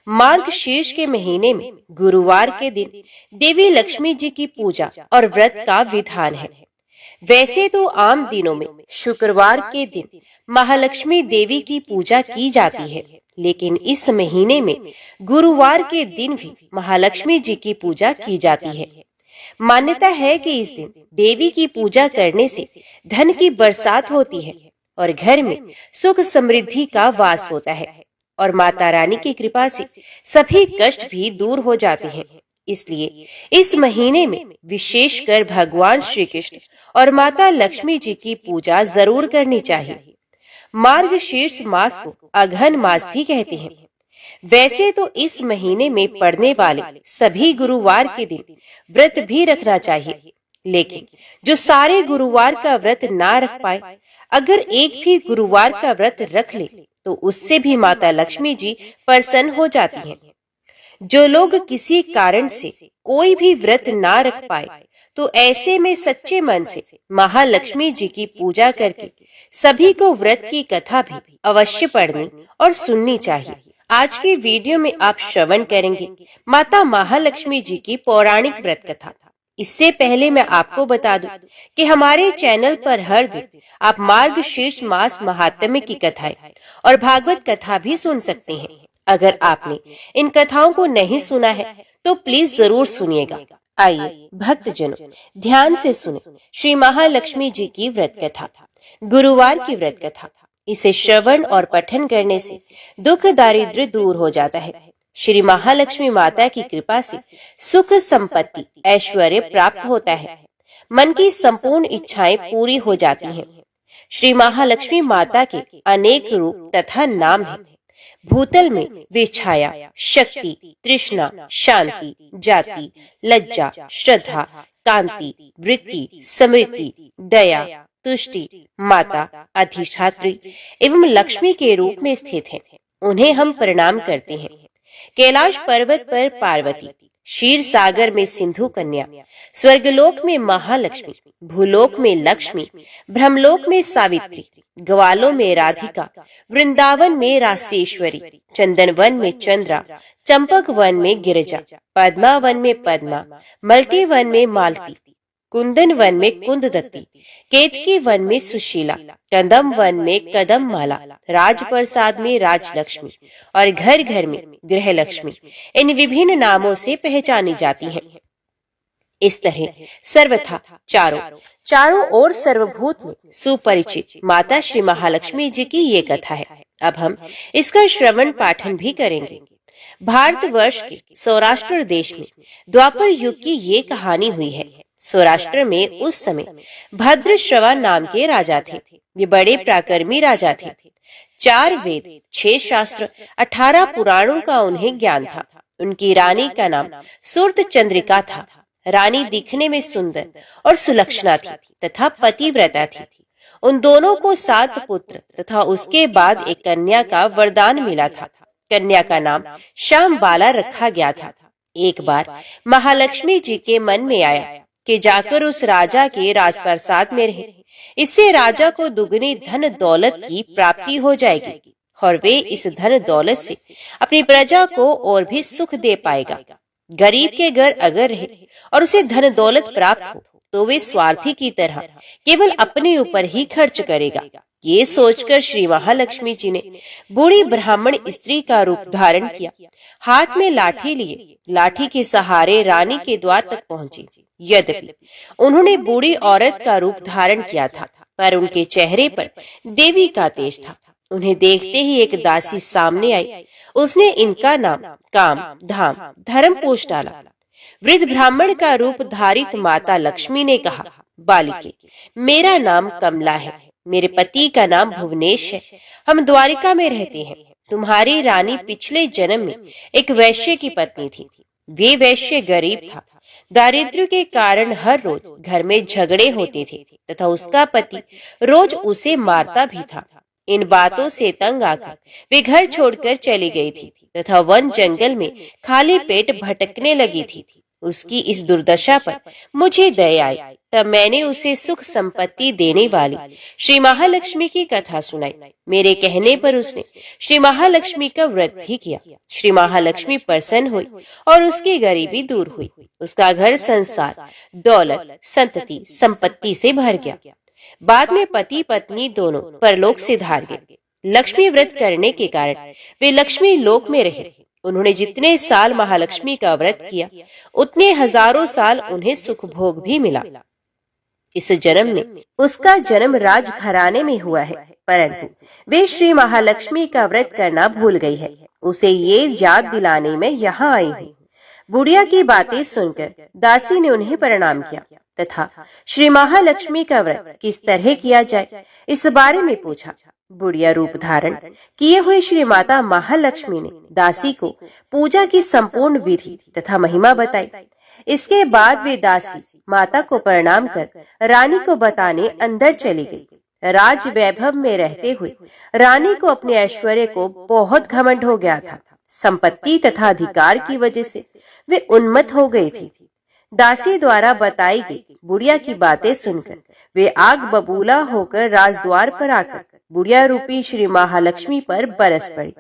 मार्गशीर्ष के महीने में गुरुवार के दिन देवी लक्ष्मी जी की पूजा और व्रत का विधान है। वैसे तो आम दिनों में शुक्रवार के दिन महालक्ष्मी देवी की पूजा की जाती है, लेकिन इस महीने में गुरुवार के दिन भी महालक्ष्मी जी की पूजा की जाती है। मान्यता है कि इस दिन देवी की पूजा करने से धन की बरसात होती है और घर में सुख समृद्धि का वास होता है और माता रानी की कृपा से सभी कष्ट भी दूर हो जाते हैं। इसलिए इस महीने में विशेषकर भगवान श्री कृष्ण और माता लक्ष्मी जी की पूजा जरूर करनी चाहिए। मार्गशीर्ष मास को अघन मास भी कहते हैं। वैसे तो इस महीने में पड़ने वाले सभी गुरुवार के दिन व्रत भी रखना चाहिए, लेकिन जो सारे गुरुवार का व्रत ना रख पाए, अगर एक भी गुरुवार का व्रत रख ले तो उससे भी माता लक्ष्मी जी प्रसन्न हो जाती हैं। जो लोग किसी कारण से कोई भी व्रत ना रख पाए, तो ऐसे में सच्चे मन से महालक्ष्मी जी की पूजा करके सभी को व्रत की कथा भी अवश्य पढ़नी और सुननी चाहिए। आज के वीडियो में आप श्रवण करेंगे माता महालक्ष्मी जी की पौराणिक व्रत कथा। इससे पहले मैं आपको बता दूं कि हमारे चैनल पर हर दिन आप मार्गशीर्ष मास महात्म्य की कथाएं और भागवत कथा भी सुन सकते हैं। अगर आपने इन कथाओं को नहीं सुना है तो प्लीज जरूर सुनिएगा। आइए भक्तजनों, ध्यान से सुने श्री महालक्ष्मी जी की व्रत कथा, गुरुवार की व्रत कथा। इसे श्रवण और पठन करने से दुख दारिद्र्य दूर हो जाता है। श्री महालक्ष्मी माता की कृपा से सुख संपत्ति ऐश्वर्य प्राप्त होता है। मन की संपूर्ण इच्छाएं पूरी हो जाती हैं। श्री महालक्ष्मी माता के अनेक रूप तथा नाम हैं। भूतल में वे छाया, शक्ति, तृष्णा, शांति, जाति, लज्जा, श्रद्धा, कांति, वृत्ति, समृद्धि, दया, तुष्टि, माता, अधिष्ठात्री एवं लक्ष्मी के रूप में स्थित हैं। उन्हें हम प्रणाम करते हैं। कैलाश पर्वत पर पार्वती, क्षीर सागर में सिंधु कन्या, स्वर्गलोक में महालक्ष्मी, भूलोक में लक्ष्मी, ब्रह्मलोक में सावित्री, ग्वालों में राधिका, वृंदावन में रासेश्वरी, चंदनवन में चंद्रा, चंपक वन में गिरिजा, पद्मावन में पद्मा, मल्टी वन में मालती, कुंदन वन में कुंददत्ती, केतकी वन में सुशीला, कदम वन में कदम माला, राजप्रसाद में राजलक्ष्मी और घर घर में गृह लक्ष्मी इन विभिन्न नामों से पहचानी जाती हैं। इस तरह सर्वथा चारों ओर सर्वभूत में सुपरिचित माता श्री महालक्ष्मी जी की ये कथा है। अब हम इसका श्रवण पाठन भी करेंगे। भारतवर्ष के सौराष्ट्र देश में द्वापर युग की ये कहानी हुई है। सौराष्ट्र में उस समय भद्रश्रवा नाम के राजा थे। वे बड़े पराक्रमी राजा थे। 4 वेद, 6 शास्त्र, 18 पुराणों का उन्हें ज्ञान था। उनकी रानी का नाम सूर्त चंद्रिका था। रानी दिखने में सुंदर और सुलक्षणा थी तथा पतिव्रता थी। उन दोनों को 7 पुत्र तथा उसके बाद एक कन्या का वरदान मिला था। कन्या का नाम श्यामबाला रखा गया था। एक बार महालक्ष्मी जी के मन में आया कि जाकर उस राजा के राजप्रसाद में रहे। इससे राजा को दुगनी धन दौलत की प्राप्ति हो जाएगी और वे इस धन दौलत से अपनी प्रजा को और भी सुख दे पाएगा। गरीब के घर अगर रहे और उसे धन दौलत प्राप्त हो तो वे स्वार्थी की तरह केवल अपने ऊपर ही खर्च करेगा। ये सोचकर श्री महालक्ष्मी जी ने बूढ़ी ब्राह्मण स्त्री का रूप धारण किया। हाथ में लाठी लिए लाठी के सहारे रानी के द्वार तक पहुंची। यद्यपि उन्होंने बूढ़ी औरत का रूप धारण किया था, पर उनके चेहरे पर देवी का तेज था। उन्हें देखते ही एक दासी सामने आई। उसने इनका नाम काम, धाम, धर्म पूछ डाला। वृद्ध ब्राह्मण का रूप धारित माता लक्ष्मी ने कहा, बालिके, मेरा नाम कमला है। मेरे पति का नाम भुवनेश है। हम द्वारिका में रहते हैं। तुम्हारी रानी पिछले जन्म में एक वैश्य की पत्नी थी। वे वैश्य गरीब था। दारिद्र्य के कारण हर रोज घर में झगड़े होते थे तथा उसका पति रोज उसे मारता भी था। इन बातों से तंग आकर वे घर छोड़कर चली गई थी तथा वन जंगल में खाली पेट भटकने लगी थी। उसकी इस दुर्दशा पर मुझे दया आई। तब मैंने उसे सुख संपत्ति देने वाली श्री महालक्ष्मी की कथा सुनाई। मेरे कहने पर उसने श्री महालक्ष्मी का व्रत भी किया। श्री महालक्ष्मी प्रसन्न हुई और उसकी गरीबी दूर हुई। उसका घर संसार, दौलत, संतति, संपत्ति से भर गया। बाद में पति पत्नी दोनों परलोक से धार गए। लक्ष्मी व्रत करने के कारण वे लक्ष्मी लोक में रहे। उन्होंने जितने साल महालक्ष्मी का व्रत किया, उतने हजारों साल उन्हें सुख भोग भी मिला। इस जन्म में उसका जन्म राजघराने में हुआ है, परंतु वे श्री महालक्ष्मी का व्रत करना भूल गई है। उसे ये याद दिलाने में यहाँ आई हूँ। बुढ़िया की बातें सुनकर दासी ने उन्हें प्रणाम किया तथा श्री महालक्ष्मी का व्रत किस तरह किया जाए इस बारे में पूछा। बुढ़िया रूप धारण किए हुए श्री माता महालक्ष्मी ने दासी को पूजा की संपूर्ण विधि तथा महिमा बताई। इसके बाद वे दासी माता को प्रणाम कर रानी को बताने अंदर चली गई। राज वैभव में रहते हुए रानी को अपने ऐश्वर्य को बहुत घमंड हो गया था। संपत्ति तथा अधिकार की वजह से वे उन्मत्त हो गई थी। दासी द्वारा बताई गई बुढ़िया की बातें सुनकर वे आग बबूला होकर राजद्वार पर आकर बुढ़िया रूपी श्री महालक्ष्मी पर बरस पड़ी।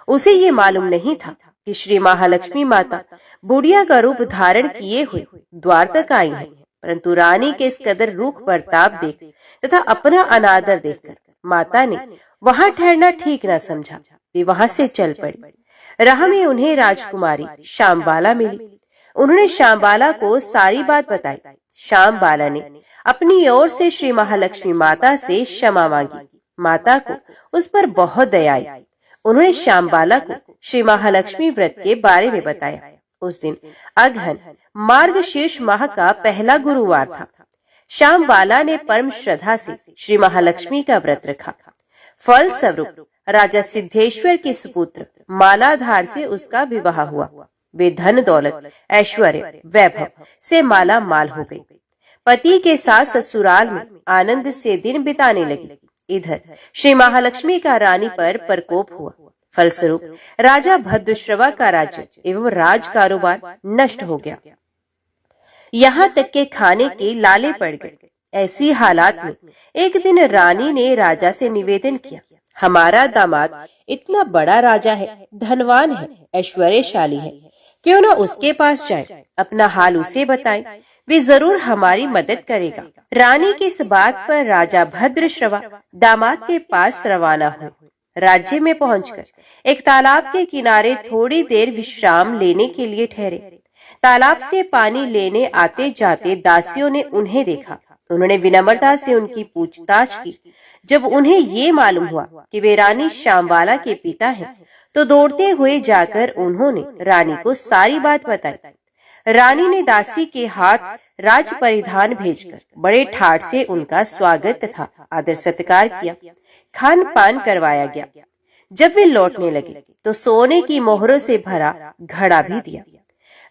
उसे ये मालूम नहीं था कि श्री महालक्ष्मी माता बुढ़िया का रूप धारण किए हुए द्वार तक आई है, परंतु रानी के इस कदर रूख बर्ताव देख तथा अपना अनादर देखकर माता ने वहां ठहरना ठीक न समझा। वे वहां से चल पड़ी। राह में उन्हें राजकुमारी श्यामबाला मिली। उन्होंने श्यामबाला को सारी बात बताई। श्यामबाला ने अपनी ओर से श्री महालक्ष्मी माता से क्षमा मांगी। माता को उस पर बहुत दया आई। उन्होंने श्यामबाला को श्री महालक्ष्मी व्रत के बारे में बताया। उस दिन अगहन मार्गशीर्ष माह का पहला गुरुवार था। श्यामबाला ने परम श्रद्धा से श्री महालक्ष्मी का व्रत रखा। फल स्वरूप राजा सिद्धेश्वर के सुपुत्र मालाधार से उसका विवाह हुआ। वे धन दौलत, ऐश्वर्य, वैभव से माला माल हो गई। पति के साथ ससुराल में आनंद से दिन बिताने लगी। इधर श्री महालक्ष्मी का रानी पर प्रकोप हुआ। फलस्वरूप राजा भद्रश्रवा का राज्य एवं राज कारोबार नष्ट हो गया। यहाँ तक के खाने के लाले पड़ गए। ऐसी हालात में एक दिन रानी ने राजा से निवेदन किया, हमारा दामाद इतना बड़ा राजा है, धनवान है, ऐश्वर्यशाली है, क्यों न उसके पास जाए, अपना हाल उसे बताएं, वे जरूर हमारी मदद करेगा। रानी की इस बात पर राजा भद्रश्रवा दामाद के पास रवाना हुए। राज्य में पहुंचकर एक तालाब के किनारे थोड़ी देर विश्राम लेने के लिए ठहरे। तालाब से पानी लेने आते जाते दासियों ने उन्हें देखा। उन्होंने विनम्रता से उनकी पूछताछ की। जब उन्हें ये मालूम हुआ कि वे रानी श्यामबाला के पिता हैं, तो दौड़ते हुए जाकर उन्होंने रानी को सारी बात बताई। रानी ने दासी के हाथ राज परिधान भेजकर बड़े ठाट से उनका स्वागत तथा आदर सत्कार किया। खान पान करवाया गया। जब वे लौटने लगे तो सोने की मोहरों से भरा घड़ा भी दिया।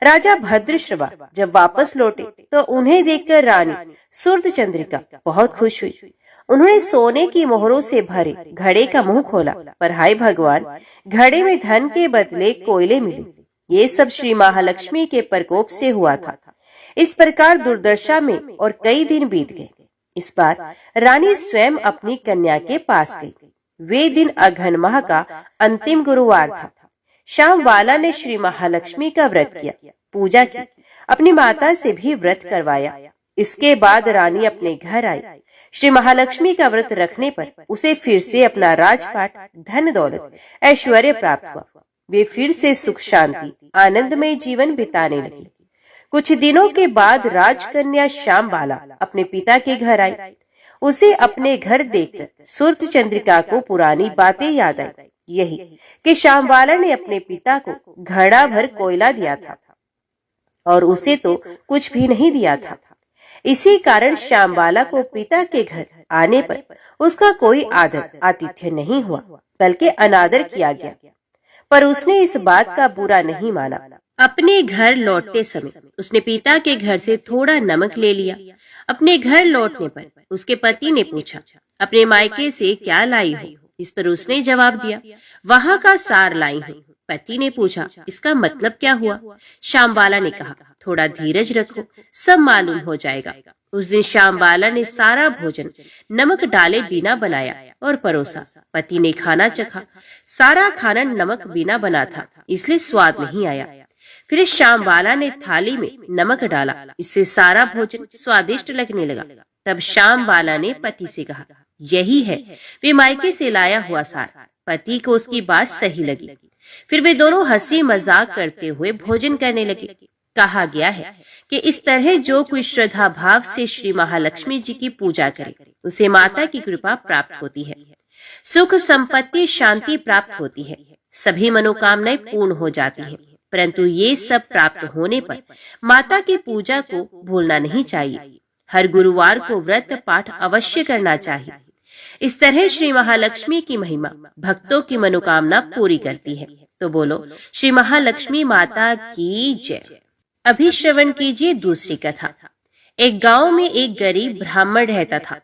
राजा भद्रश्रवा जब वापस लौटे तो उन्हें देखकर रानी सूर्यचंद्रिका बहुत खुश हुई। उन्होंने सोने की मोहरों से भरे घड़े का मुंह खोला, पर हाय भगवान, घड़े में धन के बदले कोयले मिले। ये सब श्री महालक्ष्मी के प्रकोप से हुआ था। इस प्रकार दुर्दशा में और कई दिन बीत गए। इस बार रानी स्वयं अपनी कन्या के पास गई। वे दिन अघन माह का अंतिम गुरुवार था। श्यामबाला ने श्री महालक्ष्मी का व्रत किया, पूजा की, अपनी माता से भी व्रत करवाया। इसके बाद रानी अपने घर आई। श्री महालक्ष्मी का व्रत रखने पर उसे फिर से अपना राजपाट, धन दौलत, ऐश्वर्य प्राप्त हुआ। वे फिर से सुख शांति आनंदमय जीवन बिताने लगी। कुछ दिनों के बाद राजकन्या श्यामबाला अपने पिता के घर आई। उसे अपने घर देखकर सूर्यचंद्रिका को पुरानी बातें याद आई। यही कि श्यामबाला ने अपने पिता को घड़ा भर कोयला दिया था और उसे तो कुछ भी नहीं दिया था। इसी कारण श्यामबाला को पिता के घर आने पर उसका कोई आदर आतिथ्य नहीं हुआ, बल्कि अनादर किया गया। पर उसने इस बात का बुरा नहीं माना। अपने घर लौटते समय उसने पिता के घर से थोड़ा नमक ले लिया। अपने घर लौटने पर उसके पति ने पूछा, अपने मायके से क्या लाई हो? इस पर उसने जवाब दिया, वहाँ का सार लाई हूँ। पति ने पूछा, इसका मतलब क्या हुआ? श्यामबाला ने कहा, थोड़ा धीरज रखो, सब मालूम हो जाएगा। उस दिन श्यामबाला ने सारा भोजन नमक डाले बिना बनाया और परोसा। पति ने खाना चखा। सारा खाना नमक बिना बना था, इसलिए स्वाद नहीं आया। फिर श्यामबाला ने थाली में नमक डाला, इससे सारा भोजन स्वादिष्ट लगने लगा। तब श्यामबाला ने पति से कहा, यही है वे मायके से लाया हुआ सार। पति को उसकी बात सही लगी। फिर वे दोनों हंसी मजाक करते हुए भोजन करने लगे। कहा गया है कि इस तरह जो कोई श्रद्धा भाव से श्री महालक्ष्मी जी की पूजा करे, उसे माता की कृपा प्राप्त होती है, सुख संपत्ति शांति प्राप्त होती है, सभी मनोकामनाएं पूर्ण हो जाती हैं। परंतु ये सब प्राप्त होने पर माता की पूजा को भूलना नहीं चाहिए। हर गुरुवार को व्रत पाठ अवश्य करना चाहिए। इस तरह श्री महालक्ष्मी की महिमा भक्तों की मनोकामना पूरी करती है। तो बोलो श्री महालक्ष्मी माता की जय। अभी श्रवण कीजिए दूसरी कथा। एक गांव में एक गरीब ब्राह्मण रहता था।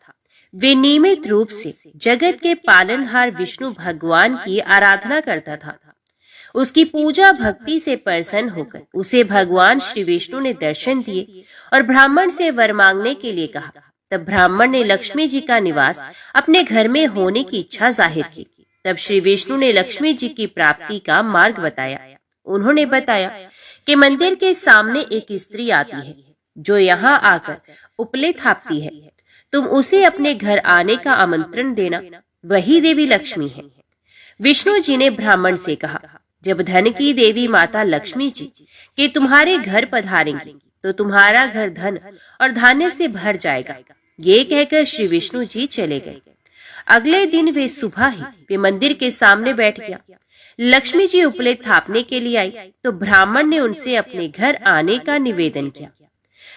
वे नियमित रूप से जगत के पालनहार विष्णु भगवान की आराधना करता था। उसकी पूजा भक्ति से प्रसन्न होकर उसे भगवान श्री विष्णु ने दर्शन दिए और ब्राह्मण से वर मांगने के लिए कहा। तब ब्राह्मण ने लक्ष्मी जी का निवास अपने घर में होने की इच्छा जाहिर की। तब श्री विष्णु ने लक्ष्मी जी की प्राप्ति का मार्ग बताया। उन्होंने बताया कि मंदिर के सामने एक स्त्री आती है जो यहाँ आकर उपले थापती है। तुम उसे अपने घर आने का आमंत्रण देना, वही देवी लक्ष्मी है। विष्णु जी ने ब्राह्मण से कहा, जब धन की देवी माता लक्ष्मी जी के तुम्हारे घर पधारेंगी तो तुम्हारा घर धन और धान्य से भर जाएगा। ये कहकर श्री विष्णु जी चले गए। अगले दिन वे सुबह ही वे मंदिर के सामने बैठ गया। लक्ष्मी जी उपले थापने के लिए आई तो ब्राह्मण ने उनसे अपने घर आने का निवेदन किया।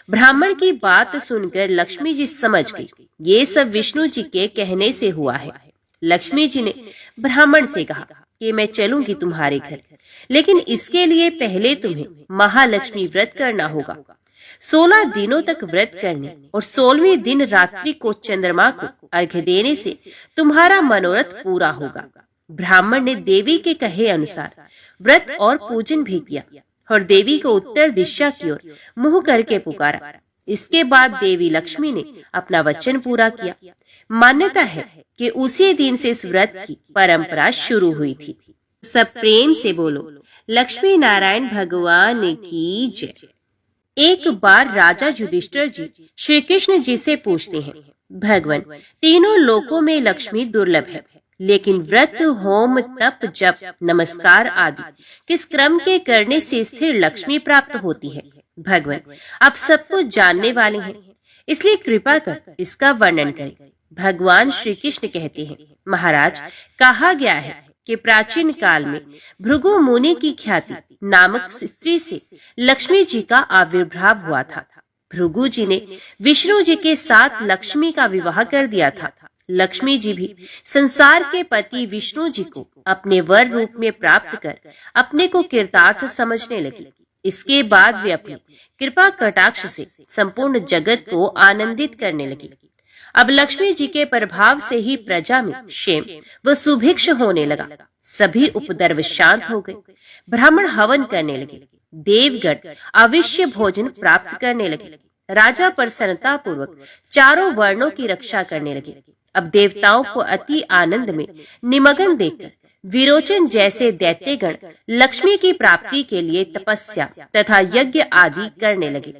ब्राह्मण की बात सुनकर लक्ष्मी जी समझ गई, ये सब विष्णु जी के कहने से हुआ है। लक्ष्मी जी ने ब्राह्मण से कहा कि मैं चलूंगी तुम्हारे घर, लेकिन इसके लिए पहले तुम्हें महालक्ष्मी व्रत करना होगा। 16 दिनों तक व्रत करने और 16वें दिन रात्रि को चंद्रमा को अर्घ्य देने से तुम्हारा मनोरथ पूरा होगा। ब्राह्मण ने देवी के कहे अनुसार व्रत और पूजन भी किया और देवी को उत्तर दिशा की ओर मुंह करके पुकारा। इसके बाद देवी लक्ष्मी ने अपना वचन पूरा किया। मान्यता है कि उसी दिन से इस व्रत की परंपरा शुरू हुई थी। सब प्रेम से बोलो लक्ष्मी नारायण भगवान की जय। एक बार राजा युधिष्ठिर जी श्री कृष्ण जी से पूछते हैं, भगवान, तीनों लोकों में लक्ष्मी दुर्लभ है, लेकिन व्रत होम तप जप नमस्कार आदि किस क्रम के करने से स्थिर लक्ष्मी प्राप्त होती है? भगवान, आप सब कुछ जानने वाले हैं, इसलिए कृपा कर इसका वर्णन करें। भगवान श्री कृष्ण कहते हैं, महाराज, कहा गया है कि प्राचीन काल में भृगु मुनि की ख्याति नामक स्त्री से लक्ष्मी जी का आविर्भाव हुआ था। भृगु जी ने विष्णु जी के साथ लक्ष्मी का विवाह कर दिया था। लक्ष्मी जी भी संसार के पति विष्णु जी को अपने वर रूप में प्राप्त कर अपने को कृतार्थ समझने लगी। इसके बाद वे अपनी कृपा कटाक्ष से संपूर्ण जगत को आनंदित करने लगी। अब लक्ष्मी जी के प्रभाव से ही प्रजा में क्षेम व सुभिक्ष होने लगा। सभी उपद्रव शांत हो गए। ब्राह्मण हवन करने लगे। देवगण अवश्य भोजन प्राप्त करने लगे। राजा प्रसन्नता पूर्वक चारों वर्णों की रक्षा करने लगे। अब देवताओं को अति आनंद में निमग्न देखकर विरोचन जैसे दैत्यगण लक्ष्मी की प्राप्ति के लिए तपस्या तथा यज्ञ आदि करने लगे।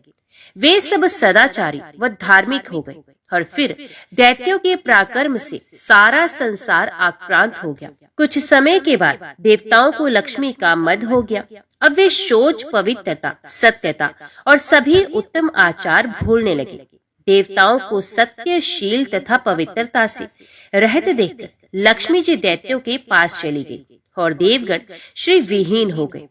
वे सब सदाचारी व धार्मिक हो गए और फिर दैत्यों के पराक्रम से सारा संसार आक्रांत हो गया। कुछ समय के बाद देवताओं को लक्ष्मी का मद हो गया। अब वे शौच, पवित्रता, सत्यता और सभी उत्तम आचार भूलने लगे। देवताओं को सत्यशील तथा पवित्रता से रहत देखकर लक्ष्मी जी दैत्यों के पास चली गई और देवगण श्री विहीन हो गए।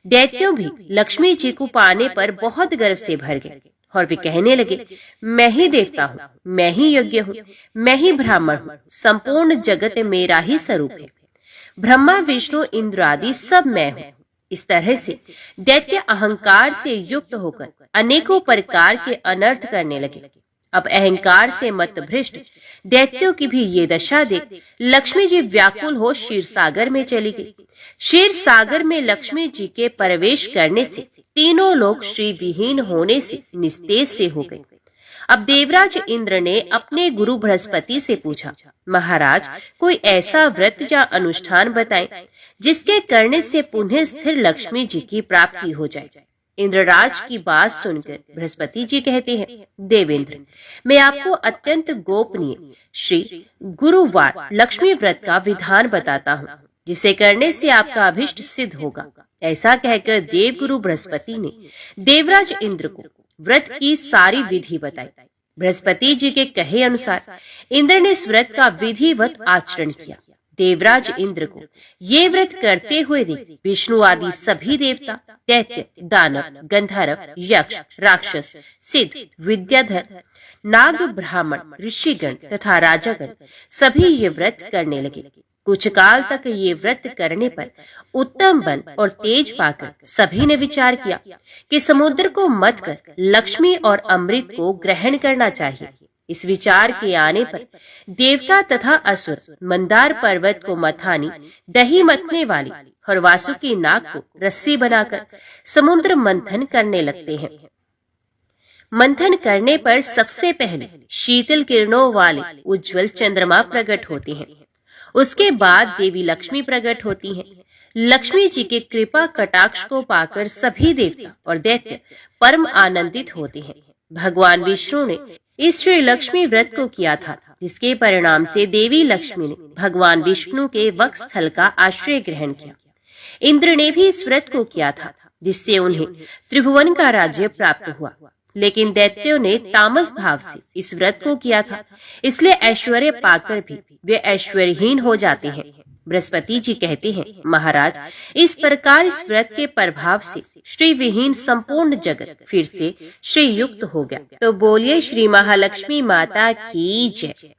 दैत्यों भी लक्ष्मी जी को पाने पर बहुत गर्व से भर गए और वे कहने लगे, मैं ही देवता हूँ, मैं ही यज्ञ हूँ, मैं ही ब्राह्मण हूँ, संपूर्ण जगत मेरा ही स्वरूप है। ब्रह्मा विष्णु इंद्र आदि सब मैं हूँ। इस तरह से दैत्य अहंकार से युक्त होकर अनेकों प्रकार के अनर्थ करने लगे। अब अहंकार से मत भ्रष्ट दैत्यों की भी ये दशा देख लक्ष्मी जी व्याकुल हो क्षीर सागर में चली गई। क्षीर सागर में लक्ष्मी जी के प्रवेश करने से तीनों लोग श्री विहीन होने से निस्तेज से हो गए। अब देवराज इंद्र ने अपने गुरु बृहस्पति से पूछा, महाराज कोई ऐसा व्रत या अनुष्ठान बताएं जिसके करने से पुनः स्थिर लक्ष्मी जी की प्राप्ति हो जाए। इंद्रराज की बात सुनकर बृहस्पति जी कहते हैं, देवेंद्र मैं आपको अत्यंत गोपनीय श्री गुरुवार लक्ष्मी व्रत का विधान बताता हूँ, जिसे करने से आपका अभिष्ट सिद्ध होगा। ऐसा कहकर देवगुरु बृहस्पति ने देवराज इंद्र को व्रत की सारी विधि बताई। बृहस्पति जी के कहे अनुसार इंद्र ने इस व्रत का विधिवत आचरण किया। देवराज इंद्र को ये व्रत करते हुए देख विष्णु आदि सभी देवता, दैत्य, दानव, गंधर्व, यक्ष, राक्षस, सिद्ध, विद्याधर, नाग, ब्राह्मण, ऋषिगण तथा राजागण सभी ये व्रत करने लगे। कुछ काल तक ये व्रत करने पर उत्तम बल और तेज पाकर सभी ने विचार किया कि समुद्र को मत कर लक्ष्मी और अमृत को ग्रहण करना चाहिए। इस विचार के आने पर देवता तथा असुर मंदार पर्वत को मथानी दही मथने वाली और वासुकी नाग को रस्सी बनाकर समुद्र मंथन करने लगते हैं। मंथन करने पर सबसे पहले शीतल किरणों वाले उज्जवल चंद्रमा प्रकट होते हैं। उसके बाद देवी लक्ष्मी प्रकट होती हैं। लक्ष्मी जी के कृपा कटाक्ष को पाकर सभी देवता और दैत्य परम आनंदित होते हैं। भगवान विष्णु ने इस श्री लक्ष्मी व्रत को किया था, जिसके परिणाम से देवी लक्ष्मी ने भगवान विष्णु के वक्षस्थल का आश्रय ग्रहण किया। इंद्र ने भी इस व्रत को किया था, जिससे उन्हें त्रिभुवन का राज्य प्राप्त हुआ। लेकिन दैत्यों ने तामस भाव से इस व्रत को किया था, इसलिए ऐश्वर्य पाकर भी वे ऐश्वर्यहीन हो जाते हैं। बृहस्पति जी कहते हैं, महाराज इस प्रकार इस व्रत के प्रभाव से श्री विहीन संपूर्ण जगत फिर से श्री युक्त हो गया। तो बोलिए श्री महालक्ष्मी माता की जय।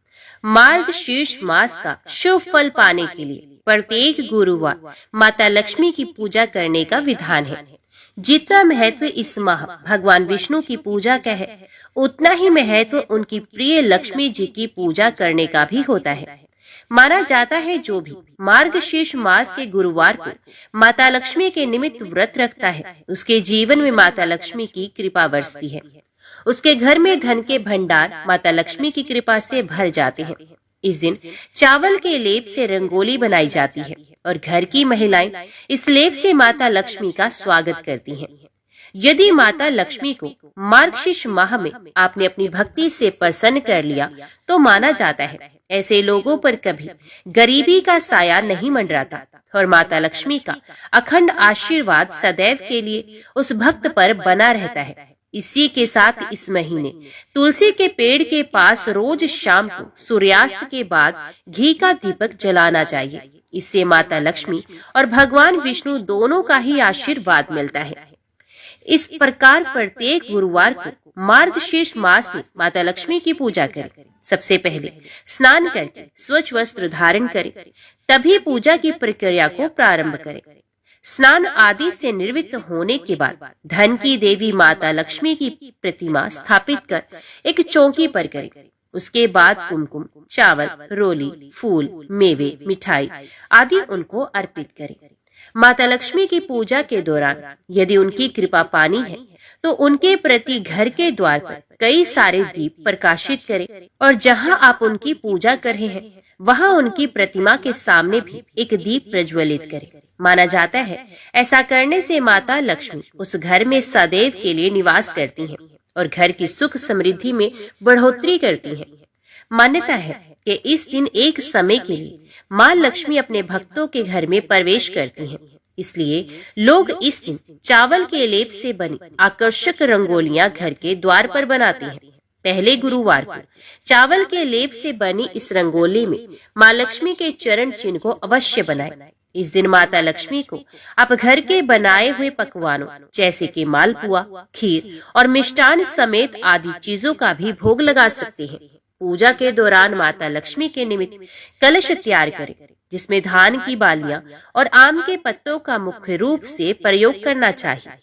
मार्गशीर्ष मास का शुभ फल पाने के लिए प्रत्येक गुरुवार माता लक्ष्मी की पूजा करने का विधान है। जितना महत्व इस माह भगवान विष्णु की पूजा का है, उतना ही महत्व उनकी प्रिय लक्ष्मी जी की पूजा करने का भी होता है। माना जाता है जो भी मार्गशीर्ष मास के गुरुवार को माता लक्ष्मी के निमित्त व्रत रखता है, उसके जीवन में माता लक्ष्मी की कृपा बरसती है। उसके घर में धन के भंडार माता लक्ष्मी की कृपा से भर जाते हैं। इस दिन चावल के लेप से रंगोली बनाई जाती है और घर की महिलाएं इस लेप से माता लक्ष्मी का स्वागत करती हैं। यदि माता लक्ष्मी को मार्गशीर्ष माह में आपने अपनी भक्ति से प्रसन्न कर लिया तो माना जाता है ऐसे लोगों पर कभी गरीबी का साया नहीं मंडराता और माता लक्ष्मी का अखंड आशीर्वाद सदैव के लिए उस भक्त पर बना रहता है। इसी के साथ इस महीने तुलसी के पेड़ के पास रोज शाम को सूर्यास्त के बाद घी का दीपक जलाना चाहिए। इससे माता लक्ष्मी और भगवान विष्णु दोनों का ही आशीर्वाद मिलता है। इस प्रकार प्रत्येक गुरुवार को मार्गशीर्ष मास में माता लक्ष्मी की पूजा करें। सबसे पहले स्नान करके स्वच्छ वस्त्र धारण करें, तभी पूजा की प्रक्रिया को प्रारंभ करें। स्नान आदि से निवृत्त होने के बाद धन की देवी माता लक्ष्मी की प्रतिमा स्थापित कर एक चौकी पर करें। उसके बाद कुमकुम, चावल, रोली, फूल, मेवे, मिठाई आदि उनको अर्पित करें। माता लक्ष्मी की पूजा के दौरान यदि उनकी कृपा पानी है तो उनके प्रति घर के द्वार पर कई सारे दीप प्रकाशित करें और जहां आप उनकी पूजा कर रहे हैं वहां उनकी प्रतिमा के सामने भी एक दीप प्रज्वलित करें। माना जाता है ऐसा करने से माता लक्ष्मी उस घर में सदैव के लिए निवास करती हैं और घर की सुख समृद्धि में बढ़ोतरी करती हैं। मान्यता है कि इस दिन एक समय के लिए माँ लक्ष्मी अपने भक्तों के घर में प्रवेश करती हैं। इसलिए लोग इस दिन चावल के लेप से बनी आकर्षक रंगोलियां घर के द्वार पर बनाते हैं। पहले गुरुवार को चावल के लेप से बनी इस रंगोली में माँ लक्ष्मी के चरण चिन्ह को अवश्य बनाएं। इस दिन माता लक्ष्मी को आप घर के बनाए हुए पकवानों जैसे कि मालपुआ, खीर और मिष्टान समेत आदि चीजों का भी भोग लगा सकते हैं। पूजा के दौरान माता लक्ष्मी के निमित्त कलश तैयार करें, जिसमें धान की बालियां और आम के पत्तों का मुख्य रूप से प्रयोग करना चाहिए।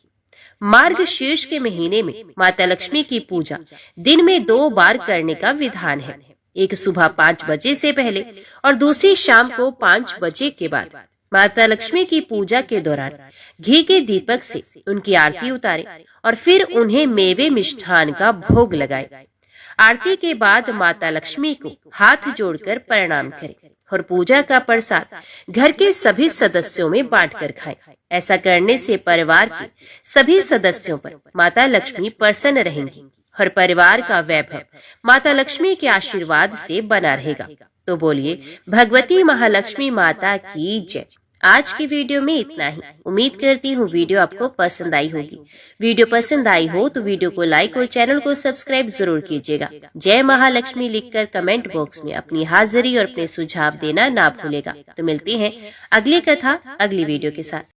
मार्गशीर्ष के महीने में माता लक्ष्मी की पूजा दिन में 2 बार करने का विधान है। एक सुबह 5 बजे से पहले और दूसरी शाम को 5 बजे के बाद। माता लक्ष्मी की पूजा के दौरान घी के दीपक से उनकी आरती उतारें और फिर उन्हें मेवे मिष्ठान का भोग लगाएं। आरती के बाद माता लक्ष्मी को हाथ जोड़कर प्रणाम करें और पूजा का प्रसाद घर के सभी सदस्यों में बांटकर खाएं। ऐसा करने से परिवार के सभी सदस्यों पर माता लक्ष्मी प्रसन्न रहेंगी और परिवार का वैभव माता लक्ष्मी के आशीर्वाद से बना रहेगा। तो बोलिए भगवती महालक्ष्मी माता की जय। आज की वीडियो में इतना ही। उम्मीद करती हूँ वीडियो आपको पसंद आई होगी। वीडियो पसंद आई हो तो वीडियो को लाइक और चैनल को सब्सक्राइब जरूर कीजिएगा। जय महालक्ष्मी लिखकर कमेंट बॉक्स में अपनी हाजिरी और अपने सुझाव देना ना भूलेगा। तो मिलते हैं अगली कथा अगली वीडियो के साथ।